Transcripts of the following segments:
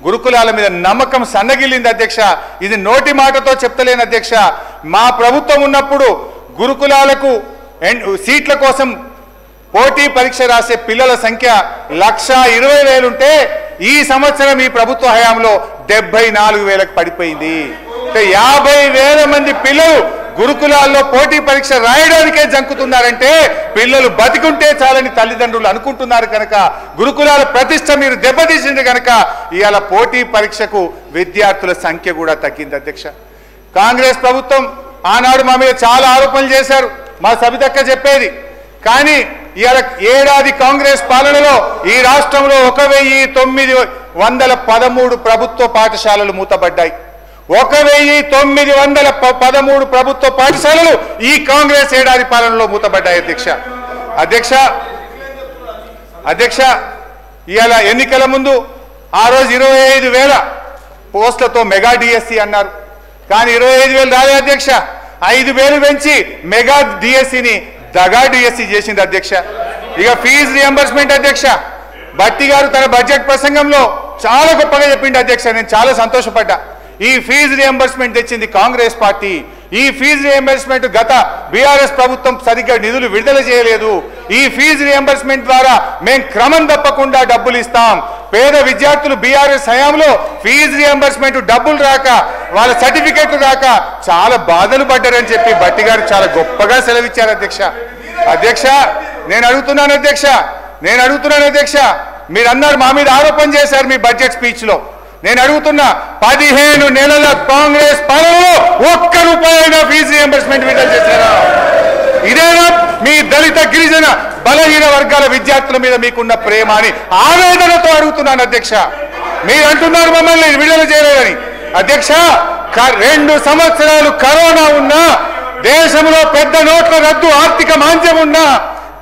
గురుకులాల మీద నమ్మకం సన్నగిల్లింది అధ్యక్ష. ఇది నోటి మాటతో చెప్తలేని అధ్యక్ష. మా ప్రభుత్వం ఉన్నప్పుడు గురుకులాలకు సీట్ల కోసం పోటీ పరీక్ష రాసే పిల్లల సంఖ్య 1,20,000 ఉంటే ఈ సంవత్సరం ఈ ప్రభుత్వ హయాంలో 74,000కు పడిపోయింది. 50,000 మంది పిల్లలు గురుకులాల్లో పోటీ పరీక్ష రాయడానికే జంకుతున్నారంటే పిల్లలు బతికుంటే చాలని తల్లిదండ్రులు అనుకుంటున్నారు కనుక గురుకులాల ప్రతిష్ట మీరు దెబ్బతీసింది కనుక ఇవాళ పోటీ పరీక్షకు విద్యార్థుల సంఖ్య కూడా తగ్గింది అధ్యక్ష. కాంగ్రెస్ ప్రభుత్వం ఆనాడు మా మీద చాలా ఆరోపణలు చేశారు, మా సబితక్క చెప్పేది. కానీ ఇవాళ ఏడాది కాంగ్రెస్ పాలనలో ఈ రాష్ట్రంలో 1,913 ప్రభుత్వ పాఠశాలలు మూతబడ్డాయి. 1,913 ప్రభుత్వ పాఠశాలలు ఈ కాంగ్రెస్ ఏడాది పాలనలో మూతబడ్డాయి అధ్యక్ష. ఇవాళ ఎన్నికల ముందు ఆ రోజు 25,000 పోస్టులతో మెగా డిఎస్సి అన్నారు. కానీ 25,000 రాలే అధ్యక్ష. 5,000 పెంచి మెగా డిఎస్సిని దగా డిఎస్సి చేసింది అధ్యక్ష. ఇక ఫీజు రియంబర్స్మెంట్ అధ్యక్ష, భట్టి గారు తన బడ్జెట్ ప్రసంగంలో చాలా గొప్పగా చెప్పిండు అధ్యక్ష. నేను చాలా సంతోషపడ్డా. ఈ ఫీజు రియంబర్స్మెంట్ తెచ్చింది కాంగ్రెస్ పార్టీ. ఈ ఫీజు రియంబర్స్మెంట్ గత బీఆర్ఎస్ ప్రభుత్వం సరిగ్గా నిధులు విడుదల చేయలేదు. ఈ ఫీజు రియంబర్స్మెంట్ ద్వారా మేము క్రమం తప్పకుండా డబ్బులు ఇస్తాం. పేద విద్యార్థులు బీఆర్ఎస్ హయాంలో ఫీజు రియంబర్స్మెంట్ డబ్బులు రాక వాళ్ళ సర్టిఫికెట్లు రాక చాలా బాధలు పడ్డారని చెప్పి భట్టి గారు చాలా గొప్పగా సెలవిచ్చారు అధ్యక్ష. నేను అడుగుతున్నాను అధ్యక్ష, మీరు అన్నారు మా మీద ఆరోపణ చేశారు మీ బడ్జెట్ స్పీచ్ లో. నేను అడుగుతున్నా, 15 నెలల కాంగ్రెస్ పాలనలో ₹1 ఫీజు రియంబర్స్మెంట్ విడుదల చేశారా? ఇదేనా మీ దళిత గిరిజన బలహీన వర్గాల విద్యార్థుల మీద మీకున్న ప్రేమ అని ఆవేదనతో అడుగుతున్నాను అధ్యక్ష. మీరు అంటున్నారు మమ్మల్ని విడుదల చేయలేదని. అధ్యక్ష, 2 సంవత్సరాలు కరోనా ఉన్నా, దేశంలో పెద్ద నోట్ల రద్దు ఆర్థిక మాంద్యం ఉన్నా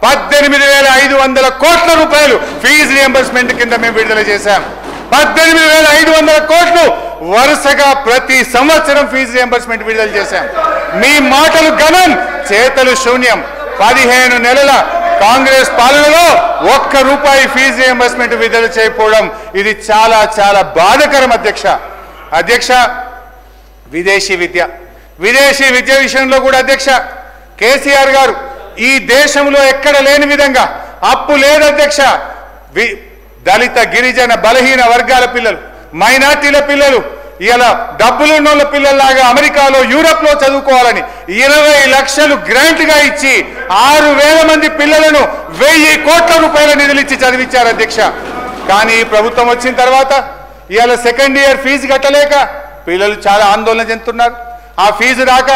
18,500 కోట్ల రూపాయలు ఫీజు రియంబర్స్మెంట్ కింద మేము విడుదల చేశాం. 18,500 కోట్లు వరుసగా ప్రతి సంవత్సరం ఫీజు రియంబర్స్మెంట్ విడుదల చేశాం. మీ మాటలు ఘనం, చేతలు శూన్యం. 15 నెలల కాంగ్రెస్ పాలనలో ₹1 ఫీజు రియంబర్స్మెంట్ విడుదల చేయకపోవడం ఇది చాలా చాలా బాధాకరం అధ్యక్ష. విదేశీ విద్య విషయంలో కూడా అధ్యక్ష, కేసీఆర్ గారు ఈ దేశంలో ఎక్కడ లేని విధంగా అప్పు లేదు అధ్యక్ష. దళిత గిరిజన బలహీన వర్గాల పిల్లలు, మైనార్టీల పిల్లలు ఇలా డబ్బులున్నోళ్ళ పిల్లల్లాగా అమెరికాలో యూరోప్ లో చదువుకోవాలని 20 లక్షలు గ్రాంట్ గా ఇచ్చి 6,000 మంది పిల్లలను 1,000 కోట్ల రూపాయల నిధులు ఇచ్చి చదివించారు అధ్యక్ష. కానీ ప్రభుత్వం వచ్చిన తర్వాత ఇవాళ సెకండ్ ఇయర్ ఫీజు కట్టలేక పిల్లలు చాలా ఆందోళన చెందుతున్నారు. ఆ ఫీజు రాక